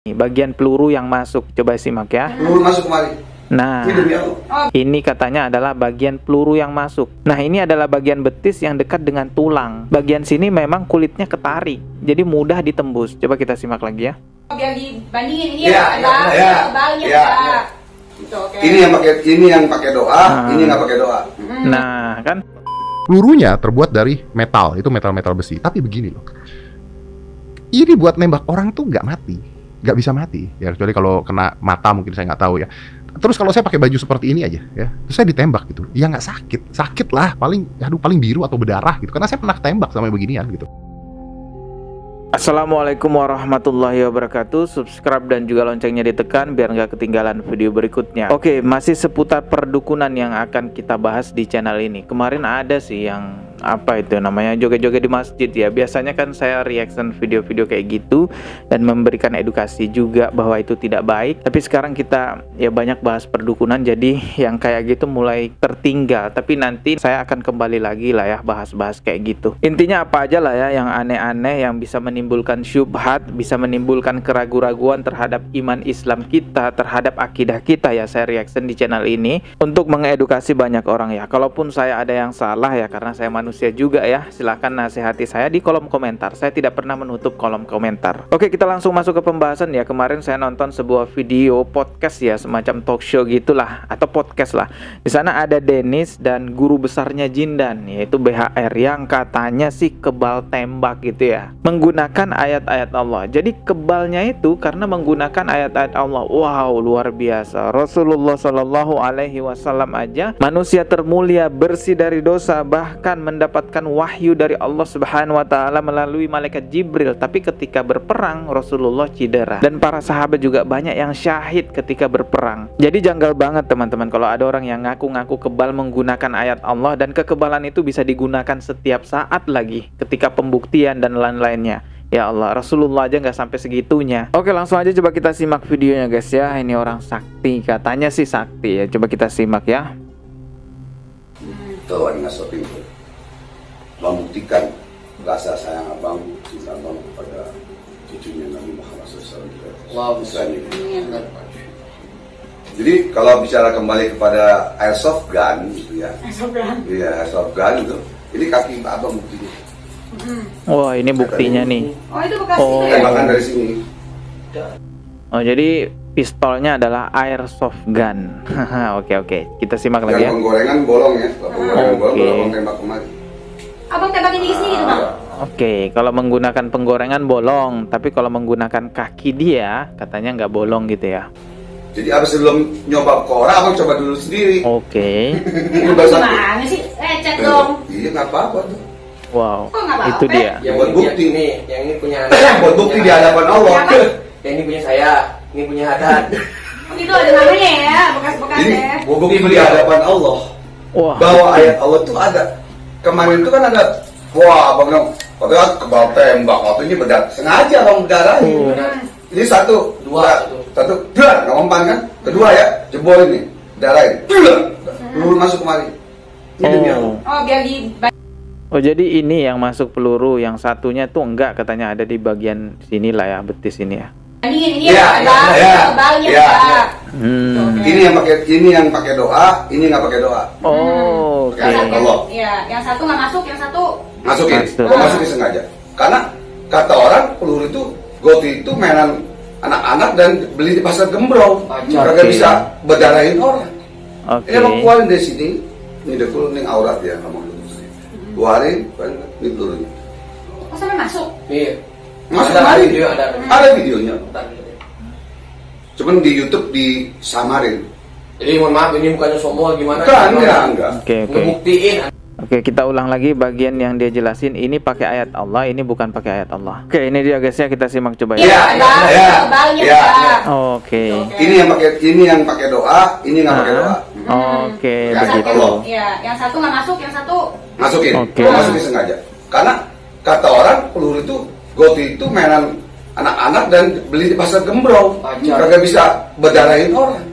Bagian peluru yang masuk, coba simak ya. Peluru masuk kemari. Nah, ini katanya adalah bagian peluru yang masuk. Nah, ini adalah bagian betis yang dekat dengan tulang. Bagian sini memang kulitnya ketarik, jadi mudah ditembus. Coba kita simak lagi ya. Biar dibandingin ini kebalnya ya. Gitu, okay. Ini yang pakai doa, ini nggak pakai doa. Nah, kan pelurunya terbuat dari metal, itu metal besi. Tapi begini loh, ini buat nembak orang tuh nggak bisa mati. Ya kecuali kalau kena mata mungkin, saya nggak tahu ya. Terus kalau saya pakai baju seperti ini aja, ya, terus saya ditembak gitu, ya nggak sakit lah, paling biru atau berdarah gitu, karena saya pernah tembak sama beginian gitu. Assalamualaikum warahmatullahi wabarakatuh. Subscribe dan juga loncengnya ditekan biar nggak ketinggalan video berikutnya. Oke, masih seputar perdukunan yang akan kita bahas di channel ini. Kemarin ada sih yang apa itu namanya, joget-joget di masjid ya. Biasanya kan saya reaction video-video kayak gitu dan memberikan edukasi juga bahwa itu tidak baik. Tapi sekarang kita ya banyak bahas perdukunan, jadi yang kayak gitu mulai tertinggal. Tapi nanti saya akan kembali lagi lah ya, bahas-bahas kayak gitu. Intinya apa aja lah ya yang aneh-aneh, yang bisa menimbulkan syubhat, bisa menimbulkan keraguan-raguan terhadap iman Islam kita, terhadap akidah kita ya, saya reaction di channel ini untuk mengedukasi banyak orang ya. Kalaupun saya ada yang salah ya, karena saya manusia juga ya, silahkan nasihati saya di kolom komentar. Saya tidak pernah menutup kolom komentar. Oke, kita langsung masuk ke pembahasan ya. Kemarin saya nonton sebuah video podcast ya, semacam talk show gitulah atau podcast lah. Di sana ada Dennis dan guru besarnya Jindan, yaitu BHR, yang katanya sih kebal tembak gitu ya, menggunakan ayat-ayat Allah. Jadi kebalnya itu karena menggunakan ayat-ayat Allah. Wow, luar biasa. Rasulullah Shallallahu Alaihi Wasallam aja manusia termulia, bersih dari dosa, bahkan mendapatkan wahyu dari Allah Subhanahu wa taala melalui malaikat Jibril. Tapi ketika berperang Rasulullah cedera, dan para sahabat juga banyak yang syahid ketika berperang. Jadi janggal banget teman-teman kalau ada orang yang ngaku-ngaku kebal menggunakan ayat Allah, dan kekebalan itu bisa digunakan setiap saat lagi ketika pembuktian dan lain-lainnya. Ya Allah, Rasulullah aja nggak sampai segitunya. Oke, langsung aja coba kita simak videonya guys ya. Ini orang sakti, katanya sih sakti ya. Coba kita simak ya. Tuh, ini shopping tuh. Membuktikan rasa sayang abang, cinta abang kepada cucunya Nabi Muhammad SAW. Jadi kalau bicara kembali kepada airsoft gun gitu ya. Iya, airsoft gun itu. Ini kaki abang buktinya. Wah, ini buktinya nih. Oh, itu bekas Oh. itu ya? Tembakan dari sini. Oh, jadi pistolnya adalah airsoft gun. Oke, kita simak lagi ya. Yang penggorengan bolong ya. Kalau penggorengan bolong, abang tembak kemari. Abang tembakin di sini gitu bang? Oke, kalau menggunakan penggorengan bolong, tapi kalau menggunakan kaki dia katanya nggak bolong gitu ya. Jadi abis sebelum nyoba ke orang, abang coba dulu sendiri. Oke. Ini bahasa. Gimana sih? Lecet dong. Iya, nggak apa-apa tuh. Wow, Kok nggak apa-apa? itu dia. Yang Buat bukti nih, yang ini punya anak. Buat bukti di hadapan Allah. Yang ini punya saya, ini punya Haddad. Oh, gitu ada namanya ya, bekas-bekas Ini ya. bukti di hadapan Allah Wah, bahwa ayat Allah tuh ada. Kemarin itu kan ada. Wah, abang bilang, katanya kebal tembak, waktu ini berdarah. Sengaja abang berdarahin. Ini satu, satu, dar, nggak mempan kan? Kedua ya, jebol ini, darahin, peluru masuk kemari. Ini demi Allah. Oh, biar di Oh, jadi ini yang masuk peluru, yang satunya tuh enggak, katanya ada di bagian sini lah ya, betis ini ya. bandingin ini Iya, kebalnya iya, ya. Ini yang pakai doa, ini nggak pakai doa. Oh, oke. Allah. Iya, yang satu nggak masuk, yang satu Masukin, Masuk. masukin sengaja. Karena kata orang peluru itu, goti itu mainan anak-anak dan beli di pasar gembrong, kagak bisa berdarahin orang. Oke. Ini abang keluarin dari sini, ini dulu nih aurat ya, abang keluarin, ini pelurunya. oh sampai masuk. Iya. Masuk Ada kemari. video, Ada videonya. Cuman di YouTube disamarin. Jadi mohon maaf, ini bukannya sombong gimana? Kan, enggak. Oke. Ngebuktiin. Oke, kita ulang lagi bagian yang dia jelasin. Ini pakai ayat Allah, ini bukan pakai ayat Allah. Oke, ini dia guys ya, kita simak coba ya. Iya, iya, kebalnya iya. ya. Oke. Ini yang pakai doa, ini nggak pakai doa. Oke, Ya, begitu. Allah. Iya, yang satu nggak masuk, yang satu Masukin, Oke. masukin sengaja. Karena kata orang peluru itu, goti itu mainan anak-anak dan beli di pasar gembrong, kagak bisa berdarahin orang.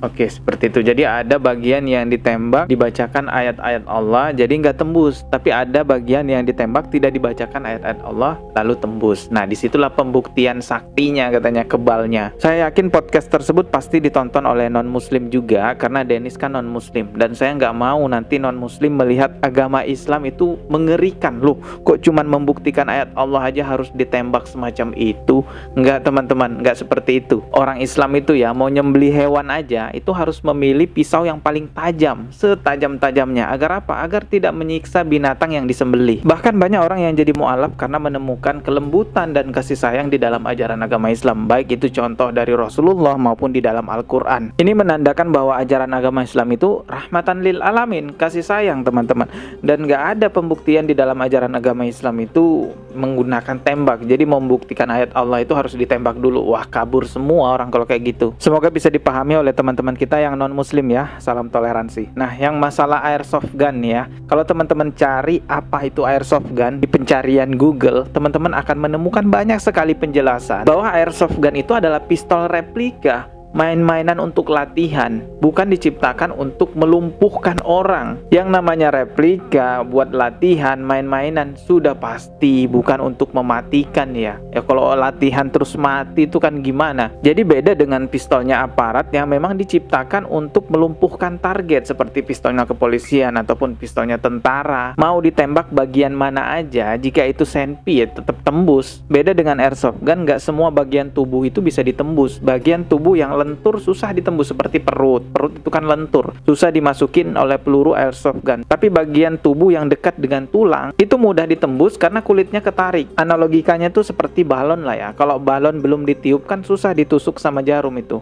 Oke, seperti itu. Jadi ada bagian yang ditembak dibacakan ayat-ayat Allah, jadi nggak tembus. Tapi ada bagian yang ditembak tidak dibacakan ayat-ayat Allah, lalu tembus. Nah, disitulah pembuktian saktinya katanya, kebalnya. Saya yakin podcast tersebut pasti ditonton oleh non-muslim juga, karena Dennis kan non-muslim. Dan saya nggak mau nanti non-muslim melihat agama Islam itu mengerikan. Loh, kok cuman membuktikan ayat Allah aja harus ditembak semacam itu? Nggak teman-teman, nggak seperti itu. Orang Islam itu ya, mau nyembelih hewan aja itu harus memilih pisau yang paling tajam, setajam-tajamnya. Agar apa? Agar tidak menyiksa binatang yang disembelih. Bahkan banyak orang yang jadi mu'alaf karena menemukan kelembutan dan kasih sayang di dalam ajaran agama Islam, baik itu contoh dari Rasulullah maupun di dalam Al-Quran. Ini menandakan bahwa ajaran agama Islam itu rahmatan lil alamin, kasih sayang teman-teman. Dan gak ada pembuktian di dalam ajaran agama Islam itu menggunakan tembak. Jadi membuktikan ayat Allah itu harus ditembak dulu. Wah, kabur semua orang kalau kayak gitu. Semoga bisa dipahami oleh teman-teman kita yang non muslim ya. Salam toleransi. Nah, yang masalah airsoft gun ya, kalau teman-teman cari apa itu airsoft gun di pencarian Google, teman-teman akan menemukan banyak sekali penjelasan bahwa airsoft gun itu adalah pistol replika, main-mainan untuk latihan, bukan diciptakan untuk melumpuhkan orang. Yang namanya replika buat latihan, main-mainan, sudah pasti bukan untuk mematikan ya. Ya kalau latihan terus mati itu kan gimana? Jadi beda dengan pistolnya aparat yang memang diciptakan untuk melumpuhkan target, seperti pistolnya kepolisian ataupun pistolnya tentara. Mau ditembak bagian mana aja, jika itu senpi ya tetap tembus. Beda dengan airsoft gun, nggak semua bagian tubuh itu bisa ditembus. Bagian tubuh yang lentur susah ditembus, seperti perut itu kan lentur, susah dimasukin oleh peluru airsoft gun. Tapi bagian tubuh yang dekat dengan tulang itu mudah ditembus karena kulitnya ketarik. Analogikanya tuh seperti balon lah ya. Kalau balon belum ditiup kan susah ditusuk sama jarum, itu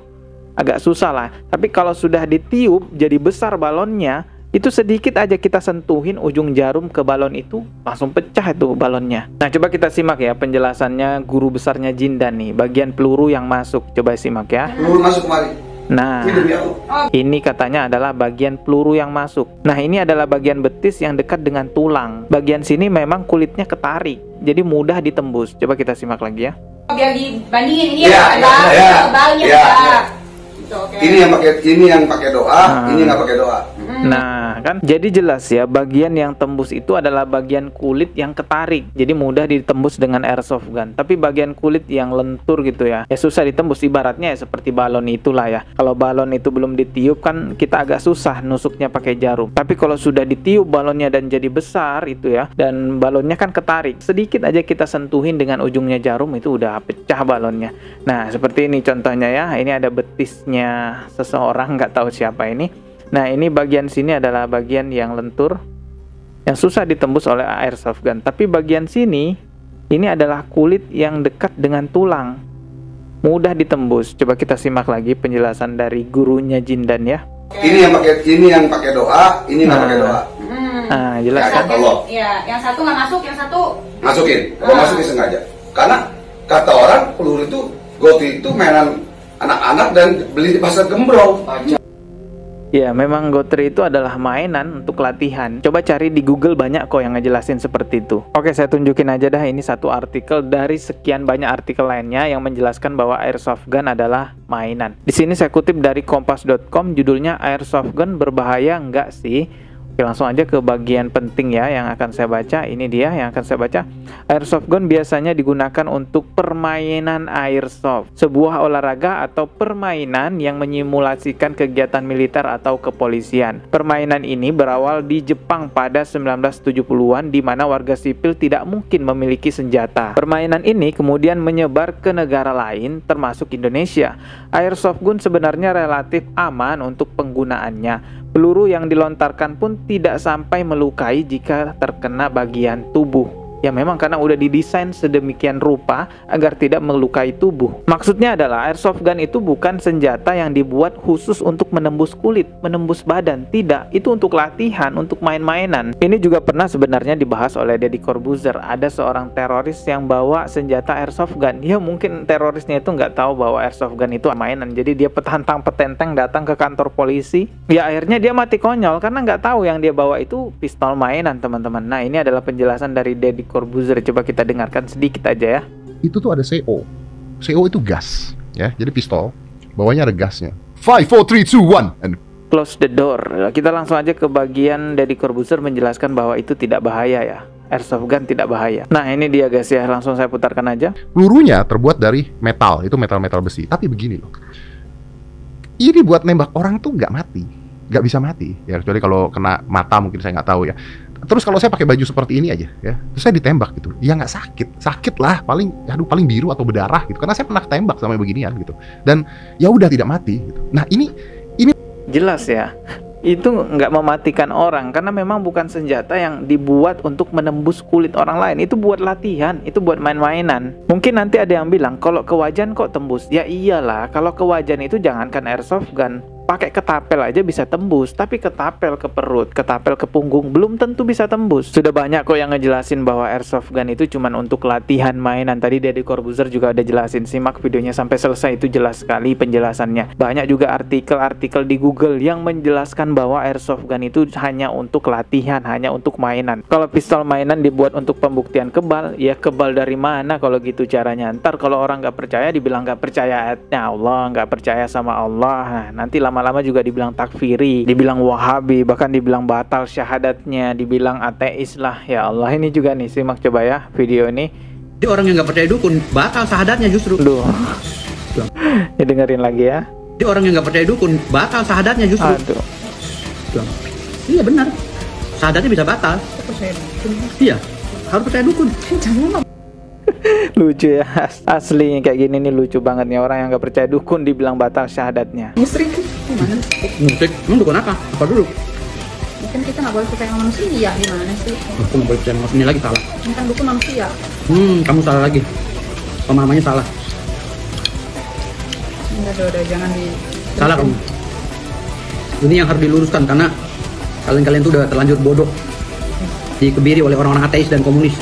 agak susah lah. Tapi kalau sudah ditiup jadi besar balonnya, itu sedikit aja kita sentuhin ujung jarum ke balon itu, langsung pecah itu balonnya. Nah, coba kita simak ya penjelasannya guru besarnya Jindan nih, bagian peluru yang masuk. Coba simak ya. Peluru masuk kemari. Nah, ini katanya adalah bagian peluru yang masuk. Nah, ini adalah bagian betis yang dekat dengan tulang. Bagian sini memang kulitnya ketarik, jadi mudah ditembus. Coba kita simak lagi ya. Biar dibandingin ini ya, kebalnya ya. Okay. Ini yang pakai doa, ini nggak pakai doa. Nah, kan jadi jelas ya, bagian yang tembus itu adalah bagian kulit yang ketarik, jadi mudah ditembus dengan airsoft gun. Tapi bagian kulit yang lentur gitu ya susah ditembus. Ibaratnya ya seperti balon itulah ya. Kalau balon itu belum ditiup kan kita agak susah nusuknya pakai jarum. Tapi kalau sudah ditiup balonnya dan jadi besar itu ya, dan balonnya kan ketarik, sedikit aja kita sentuhin dengan ujungnya jarum itu udah pecah balonnya. Nah, seperti ini contohnya ya. Ini ada betisnya seseorang, nggak tahu siapa ini. Nah, ini bagian sini adalah bagian yang lentur yang susah ditembus oleh airsoft gun. Tapi bagian sini ini adalah kulit yang dekat dengan tulang, mudah ditembus. Coba kita simak lagi penjelasan dari gurunya Jindan ya. Ini yang pakai doa, ini nggak pakai doa. Nah, jelas kan? Ya, yang satu nggak masuk, yang satu masukin. Kalau masukin sengaja. Karena kata orang peluru itu, goti itu mainan anak-anak dan beli di pasar gembrong. Ya, memang gotri itu adalah mainan untuk latihan. Coba cari di Google, banyak kok yang ngejelasin seperti itu. Oke, saya tunjukin aja dah. Ini satu artikel dari sekian banyak artikel lainnya yang menjelaskan bahwa airsoft gun adalah mainan. Di sini saya kutip dari kompas.com, judulnya airsoft gun berbahaya enggak sih? Oke, langsung aja ke bagian penting ya yang akan saya baca. Ini dia yang akan saya baca. Airsoft gun biasanya digunakan untuk permainan airsoft, sebuah olahraga atau permainan yang menyimulasikan kegiatan militer atau kepolisian. Permainan ini berawal di Jepang pada 1970-an, di mana warga sipil tidak mungkin memiliki senjata. Permainan ini kemudian menyebar ke negara lain, termasuk Indonesia. Airsoft gun sebenarnya relatif aman untuk penggunaannya. Peluru yang dilontarkan pun tidak sampai melukai jika terkena bagian tubuh. Ya memang karena udah didesain sedemikian rupa agar tidak melukai tubuh. Maksudnya adalah airsoft gun itu bukan senjata yang dibuat khusus untuk menembus kulit, menembus badan. Tidak, itu untuk latihan, untuk main-mainan. Ini juga pernah sebenarnya dibahas oleh Deddy Corbuzier. Ada seorang teroris yang bawa senjata airsoft gun. Ya mungkin terorisnya itu nggak tahu bahwa airsoft gun itu mainan. Jadi dia petantang petenteng datang ke kantor polisi. Ya akhirnya dia mati konyol karena nggak tahu yang dia bawa itu pistol mainan, teman-teman. Nah, ini adalah penjelasan dari Deddy Corbuzier. Coba kita dengarkan sedikit aja ya. Itu tuh ada CO. CO itu gas, ya. Jadi pistol, bawahnya ada gasnya. 5, 4, 3, 2, 1 and close the door. Kita langsung aja ke bagian Deddy Corbuzier menjelaskan bahwa itu tidak bahaya ya. Airsoft gun tidak bahaya. Nah ini dia guys ya, langsung saya putarkan aja. Pelurunya terbuat dari metal, itu metal-metal besi. Tapi begini loh, ini buat nembak orang tuh nggak mati, nggak bisa mati ya, kecuali kalau kena mata mungkin, saya nggak tahu ya. Terus kalau saya pakai baju seperti ini aja ya, terus saya ditembak gitu, ya nggak sakit lah, paling paling biru atau berdarah gitu, karena saya pernah tembak sama beginian gitu, dan ya udah tidak mati gitu. Nah ini jelas ya, itu nggak mematikan orang karena memang bukan senjata yang dibuat untuk menembus kulit orang lain. Itu buat latihan, itu buat main-mainan. Mungkin nanti ada yang bilang kalau ke wajan kok tembus. Ya iyalah, kalau ke wajan itu jangankan airsoft gun, pakai ketapel aja bisa tembus, tapi ketapel ke perut, ketapel ke punggung belum tentu bisa tembus. Sudah banyak kok yang ngejelasin bahwa airsoft gun itu cuma untuk latihan mainan. Tadi Deddy Corbuzier juga ada jelasin, simak videonya sampai selesai, itu jelas sekali penjelasannya. Banyak juga artikel-artikel di Google yang menjelaskan bahwa airsoft gun itu hanya untuk latihan, hanya untuk mainan. Kalau pistol mainan dibuat untuk pembuktian kebal, ya kebal dari mana kalau gitu caranya? Ntar kalau orang nggak percaya dibilang nggak percaya ayatnya Allah, nggak percaya sama Allah. Nah, nanti lama-lama juga dibilang takfiri, dibilang wahabi, bahkan dibilang batal syahadatnya, dibilang ateis lah. Ya Allah, ini juga nih, simak coba ya video ini. Jadi orang yang nggak percaya dukun batal syahadatnya justru. Duh. Ya dengerin lagi ya. Jadi orang yang nggak percaya dukun batal syahadatnya justru. Aduh. Iya benar, syahadatnya bisa batal. Iya, harus percaya dukun. Lucu ya, asli kayak gini nih lucu banget nih, orang yang nggak percaya dukun dibilang batal syahadatnya. Musyrik gimana sih? Musik, emang dukun apa? Apa dulu? Kan kita nggak boleh percaya sama manusia, gimana sih? Aku nggak boleh percaya sama ini lagi salah. Ini kan dukun manusia. Kamu salah lagi. Pemahamannya salah. Udah jangan di. Salah kamu. Ini yang harus diluruskan karena kalian tuh udah terlanjur bodoh, dikebiri oleh orang-orang ateis dan komunis.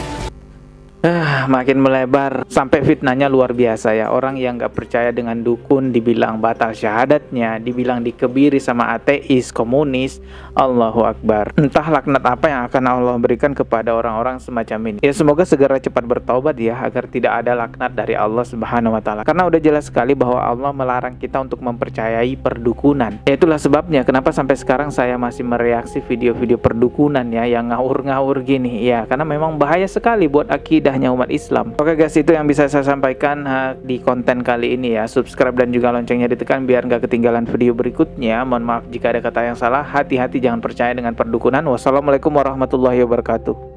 Makin melebar sampai fitnahnya luar biasa ya. Orang yang nggak percaya dengan dukun dibilang batal syahadatnya, dibilang dikebiri sama ateis, komunis. Allahu Akbar. Entah laknat apa yang akan Allah berikan kepada orang-orang semacam ini. Ya semoga segera cepat bertaubat ya, agar tidak ada laknat dari Allah Subhanahu wa taala. Karena udah jelas sekali bahwa Allah melarang kita untuk mempercayai perdukunan. Ya itulah sebabnya kenapa sampai sekarang saya masih mereaksi video-video perdukunan ya, yang ngawur-ngawur gini. Ya karena memang bahaya sekali buat akidahnya umat Islam. Oke guys, itu yang bisa saya sampaikan di konten kali ini ya. Subscribe dan juga loncengnya ditekan biar nggak ketinggalan video berikutnya. Mohon maaf jika ada kata yang salah. Hati-hati jangan percaya dengan perdukunan. Wassalamualaikum warahmatullahi wabarakatuh.